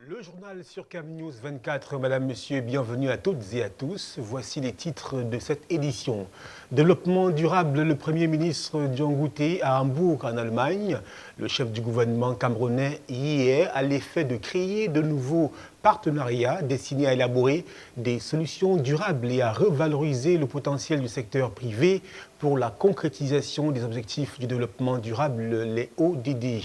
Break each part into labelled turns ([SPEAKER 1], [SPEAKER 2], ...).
[SPEAKER 1] Le journal sur Cam News 24, Madame, Monsieur, bienvenue à toutes et à tous. Voici les titres de cette édition. Développement durable, le Premier ministre Diangoute à Hambourg en Allemagne. Le chef du gouvernement camerounais hier à l'effet de créer de nouveaux partenariats destinés à élaborer des solutions durables et à revaloriser le potentiel du secteur privé pour la concrétisation des objectifs du développement durable, les ODD.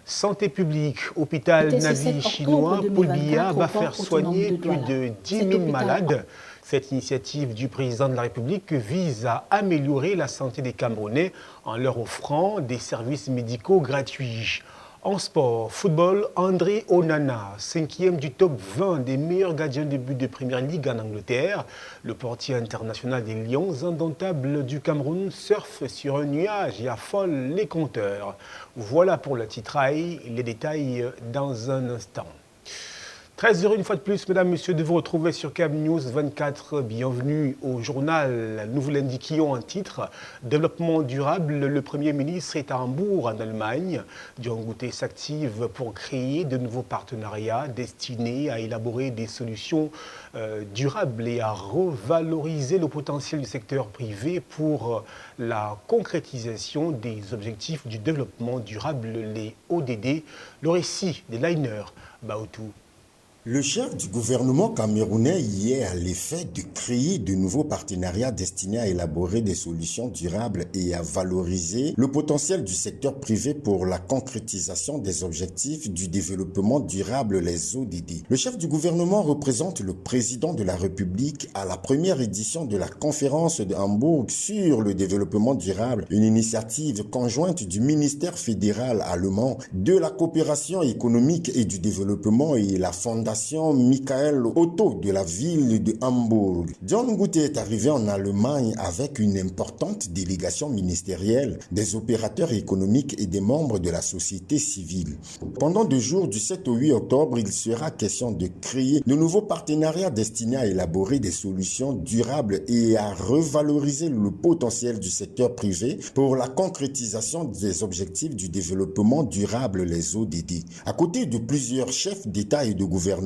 [SPEAKER 1] Santé publique, hôpital Navi chinois, Paul Biya va faire soigner plus de 10 000 malades. Cette initiative du président de la République vise à améliorer la santé des Camerounais en leur offrant des services médicaux gratuits. En sport, football, André Onana, 5e du top 20 des meilleurs gardiens de but de Première Ligue en Angleterre. Le portier international des Lions indomptables du Cameroun surfe sur un nuage et affole les compteurs. Voilà pour le titrail, les détails dans un instant. Très heureux une fois de plus, mesdames, messieurs, de vous retrouver sur Cam News 24. Bienvenue au journal. Nous vous l'indiquions en titre. Développement durable, le Premier ministre est à Hambourg, en Allemagne. Diangoute s'active pour créer de nouveaux partenariats destinés à élaborer des solutions durables et à revaloriser le potentiel du secteur privé pour la concrétisation des objectifs du développement durable, les ODD. Le récit des liners, Baoutou.
[SPEAKER 2] Le chef du gouvernement camerounais y est à l'effet de créer de nouveaux partenariats destinés à élaborer des solutions durables et à valoriser le potentiel du secteur privé pour la concrétisation des objectifs du développement durable, les ODD. Le chef du gouvernement représente le président de la République à la première édition de la conférence de Hambourg sur le développement durable, une initiative conjointe du ministère fédéral allemand, de la coopération économique et du développement et la fondation Michael Otto de la ville de Hambourg. Diangoute est arrivé en Allemagne avec une importante délégation ministérielle, des opérateurs économiques et des membres de la société civile. Pendant 2 jours, du 7 au 8 octobre, il sera question de créer de nouveaux partenariats destinés à élaborer des solutions durables et à revaloriser le potentiel du secteur privé pour la concrétisation des objectifs du développement durable, les ODD. À côté de plusieurs chefs d'État et de gouvernement,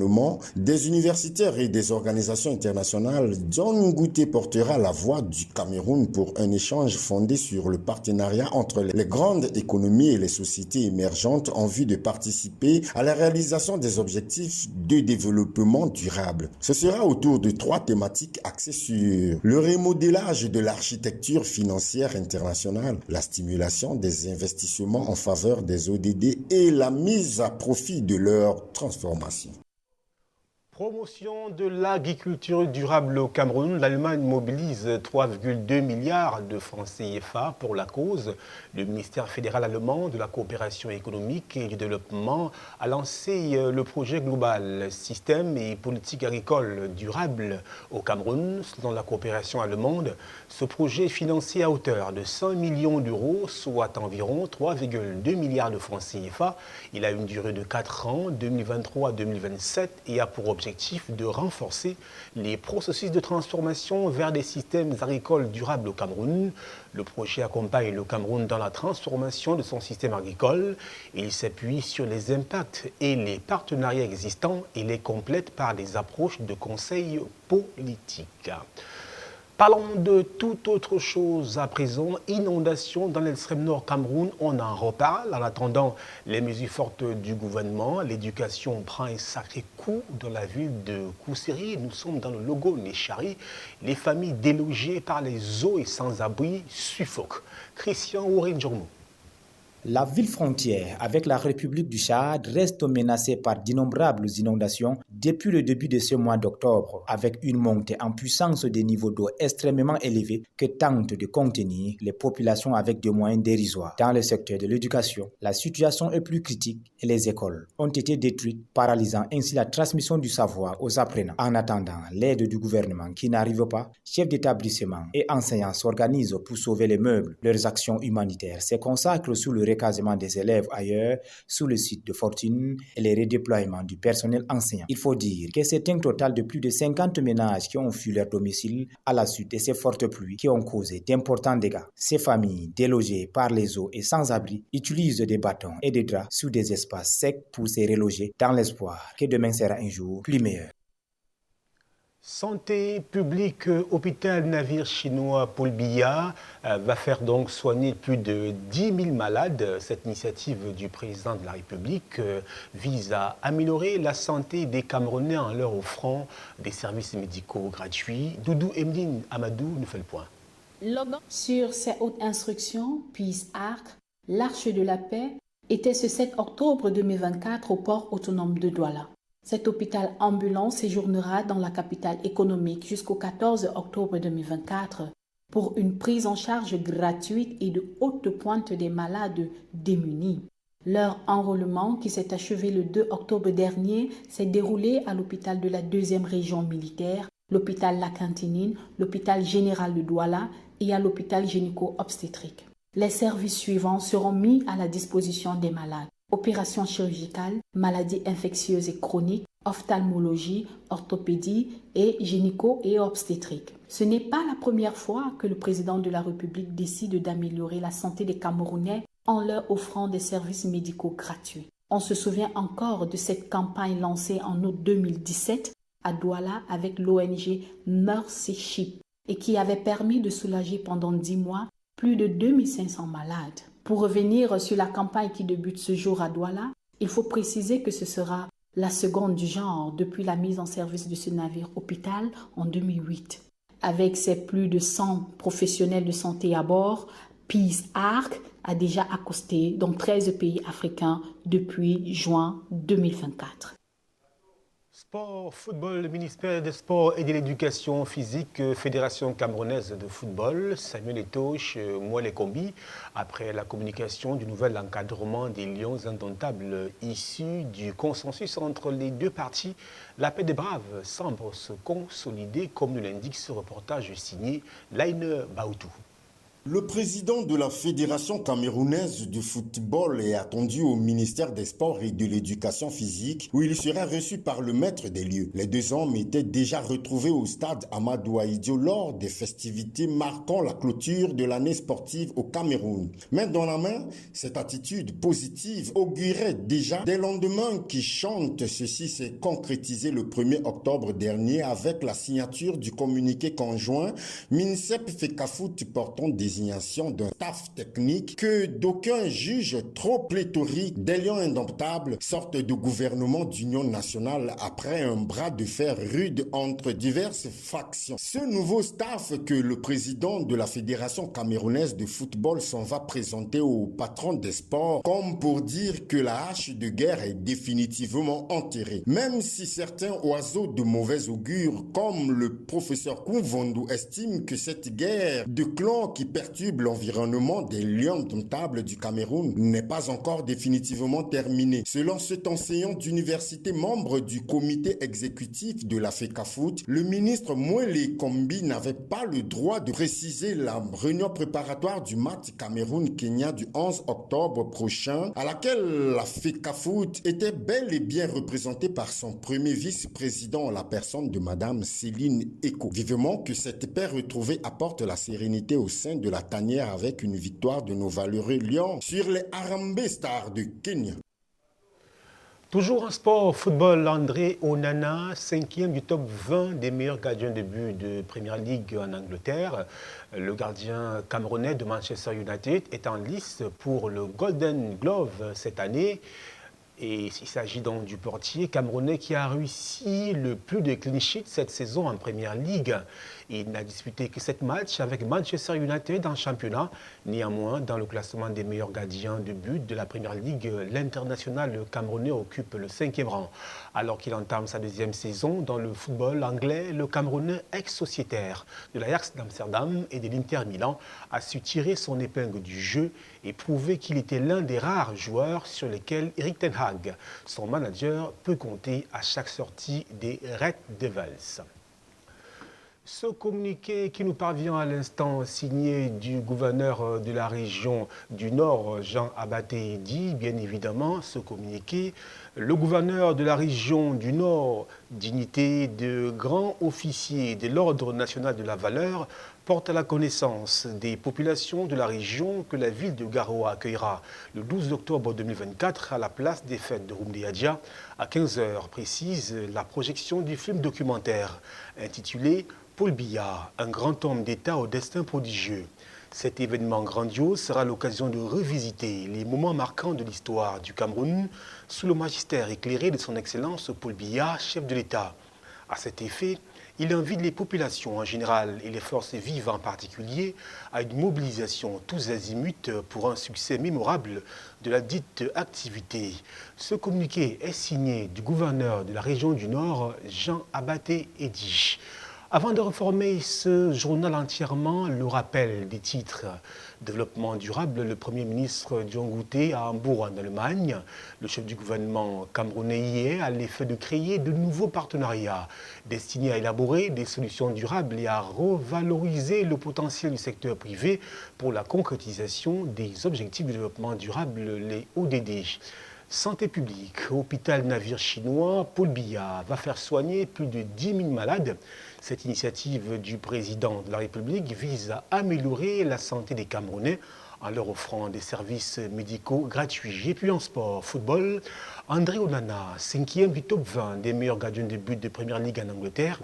[SPEAKER 2] des universitaires et des organisations internationales, Diangoute portera la voix du Cameroun pour un échange fondé sur le partenariat entre les grandes économies et les sociétés émergentes en vue de participer à la réalisation des objectifs de développement durable. Ce sera autour de 3 thématiques axées sur le remodélage de l'architecture financière internationale, la stimulation des investissements en faveur des ODD et la mise à profit de leur transformation.
[SPEAKER 1] Promotion de l'agriculture durable au Cameroun. L'Allemagne mobilise 3,2 milliards de francs CFA pour la cause. Le ministère fédéral allemand de la coopération économique et du développement a lancé le projet global Système et politique agricole durable au Cameroun. Selon la coopération allemande, ce projet est financé à hauteur de 100 millions d'euros, soit environ 3,2 milliards de francs CFA. Il a une durée de 4 ans, 2023 à 2027, et a pour objectif de renforcer les processus de transformation vers des systèmes agricoles durables au Cameroun. Le projet accompagne le Cameroun dans la transformation de son système agricole. Il s'appuie sur les impacts et les partenariats existants et les complète par des approches de conseil politique. Parlons de toute autre chose à présent. Inondation dans l'extrême nord Cameroun, on en reparle. En attendant les mesures fortes du gouvernement, l'éducation prend un sacré coup dans la ville de Kousséri. Nous sommes dans le logo Néchari. Les familles délogées par les eaux et sans-abri suffoquent. Christian Ourenjormo.
[SPEAKER 3] La ville frontière avec la République du Tchad reste menacée par d'innombrables inondations depuis le début de ce mois d'octobre, avec une montée en puissance des niveaux d'eau extrêmement élevés que tentent de contenir les populations avec des moyens dérisoires. Dans le secteur de l'éducation, la situation est plus critique et les écoles ont été détruites, paralysant ainsi la transmission du savoir aux apprenants. En attendant l'aide du gouvernement qui n'arrive pas, chefs d'établissement et enseignants s'organisent pour sauver les meubles. Leurs actions humanitaires se consacrent sous le recasement des élèves ailleurs sous le site de Fortune et les redéploiements du personnel enseignant. Il faut dire que c'est un total de plus de 50 ménages qui ont fui leur domicile à la suite de ces fortes pluies qui ont causé d'importants dégâts. Ces familles, délogées par les eaux et sans abri, utilisent des bâtons et des draps sous des espaces secs pour se reloger dans l'espoir que demain sera un jour plus meilleur.
[SPEAKER 1] Santé publique, hôpital navire chinois Paul Biya va faire donc soigner plus de 10 000 malades. Cette initiative du président de la République vise à améliorer la santé des Camerounais en leur offrant des services médicaux gratuits. Doudou Emdine Amadou nous fait le point.
[SPEAKER 4] Sur ses hautes instructions, Peace Arc, l'Arche de la Paix, était ce 7 octobre 2024 au port autonome de Douala. Cet hôpital ambulant séjournera dans la capitale économique jusqu'au 14 octobre 2024 pour une prise en charge gratuite et de haute pointe des malades démunis. Leur enrôlement, qui s'est achevé le 2 octobre dernier, s'est déroulé à l'hôpital de la 2e région militaire, l'hôpital La Cantinine, l'hôpital général de Douala et à l'hôpital gynéco-obstétrique. Les services suivants seront mis à la disposition des malades. Opérations chirurgicales, maladies infectieuses et chroniques, ophtalmologie, orthopédie et gynéco et obstétrique. Ce n'est pas la première fois que le président de la République décide d'améliorer la santé des Camerounais en leur offrant des services médicaux gratuits. On se souvient encore de cette campagne lancée en août 2017 à Douala avec l'ONG Mercy Ship et qui avait permis de soulager pendant 10 mois plus de 2500 malades. Pour revenir sur la campagne qui débute ce jour à Douala, il faut préciser que ce sera la seconde du genre depuis la mise en service de ce navire hôpital en 2008. Avec ses plus de 100 professionnels de santé à bord, Peace Arc a déjà accosté dans 13 pays africains depuis juin 2024.
[SPEAKER 1] Sport, football, le ministère des Sports et de l'Éducation physique, Fédération camerounaise de football, Samuel Eto'o, Mouele Kombi, après la communication du nouvel encadrement des Lions indomptables issus du consensus entre les deux parties, la paix des braves semble se consolider, comme nous l'indique ce reportage signé Laine Baoutou.
[SPEAKER 2] Le président de la Fédération camerounaise de football est attendu au ministère des Sports et de l'Éducation physique où il sera reçu par le maître des lieux. Les deux hommes étaient déjà retrouvés au stade Amadou Ahidjo lors des festivités marquant la clôture de l'année sportive au Cameroun. Main dans la main, cette attitude positive augurait déjà des lendemains qui chantent. Ceci s'est concrétisé le 1er octobre dernier avec la signature du communiqué conjoint MINSEP FECAFOOT portant des d'un staff technique que d'aucuns jugent trop pléthorique. Des Lions indomptables, sorte de gouvernement d'union nationale après un bras de fer rude entre diverses factions. Ce nouveau staff que le président de la Fédération camerounaise de football s'en va présenter au patron des sports comme pour dire que la hache de guerre est définitivement enterrée. Même si certains oiseaux de mauvais augure comme le professeur Kouvondou estiment que cette guerre de clans qui perturbe l'environnement des Lions indomptables du Cameroun n'est pas encore définitivement terminé. Selon cet enseignant d'université membre du comité exécutif de la FECAFOOT, le ministre Mouele Kombi n'avait pas le droit de préciser la réunion préparatoire du match Cameroun-Kenya du 11 octobre prochain, à laquelle la FECAFOOT était bel et bien représentée par son premier vice-président, la personne de Madame Céline Eko. Vivement que cette paix retrouvée apporte la sérénité au sein de la tanière avec une victoire de nos valeureux Lions sur les Harambee Stars de Kenya.
[SPEAKER 1] Toujours en sport, football, André Onana, 5e du top 20 des meilleurs gardiens de but de Premier League en Angleterre. Le gardien camerounais de Manchester United est en lice pour le Golden Glove cette année. Et il s'agit donc du portier camerounais qui a réussi le plus de clean sheets cette saison en Premier League. Il n'a disputé que 7 matchs avec Manchester United en championnat. Néanmoins, dans le classement des meilleurs gardiens de but de la Premier League, l'international camerounais occupe le 5e rang. Alors qu'il entame sa 2e saison dans le football anglais, le Camerounais ex-sociétaire de l'Ajax d'Amsterdam et de l'Inter Milan a su tirer son épingle du jeu et prouver qu'il était l'un des rares joueurs sur lesquels Erik ten Hag, son manager, peut compter à chaque sortie des Red Devils. Ce communiqué qui nous parvient à l'instant, signé du gouverneur de la région du Nord, Jean Abaté, dit bien évidemment, ce communiqué, le gouverneur de la région du Nord, dignité de grand officier de l'Ordre national de la valeur, porte à la connaissance des populations de la région que la ville de Garoua accueillera le 12 octobre 2024 à la place des fêtes de Rumdeadja à 15 h précise la projection du film documentaire intitulé Paul Biya, un grand homme d'État au destin prodigieux. Cet événement grandiose sera l'occasion de revisiter les moments marquants de l'histoire du Cameroun sous le magistère éclairé de son Excellence Paul Biya, chef de l'État. À cet effet, il invite les populations en général et les forces vives en particulier à une mobilisation tous azimuts pour un succès mémorable de la dite activité. Ce communiqué est signé du gouverneur de la région du Nord, Jean Abaté Edi. Avant de reformer ce journal entièrement, le rappel des titres. Développement durable, le Premier ministre Diongouté à Hambourg en Allemagne. Le chef du gouvernement camerounais hier a l'effet de créer de nouveaux partenariats destinés à élaborer des solutions durables et à revaloriser le potentiel du secteur privé pour la concrétisation des objectifs de développement durable, les ODD. Santé publique, hôpital navire chinois, Paul Biya va faire soigner plus de 10 000 malades. Cette initiative du président de la République vise à améliorer la santé des Camerounais en leur offrant des services médicaux gratuits. Et puis en sport, football, André Onana, 5e du top 20 des meilleurs gardiens de but de Première Ligue en Angleterre.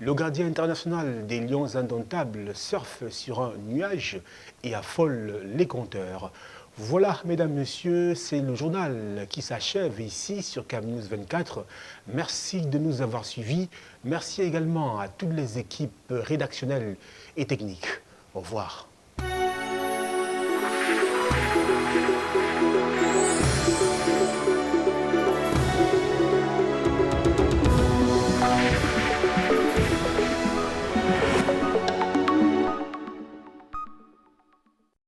[SPEAKER 1] Le gardien international des Lions indomptables surfe sur un nuage et affole les compteurs. Voilà, mesdames, messieurs, c'est le journal qui s'achève ici sur CamNews 24. Merci de nous avoir suivis. Merci également à toutes les équipes rédactionnelles et techniques. Au revoir.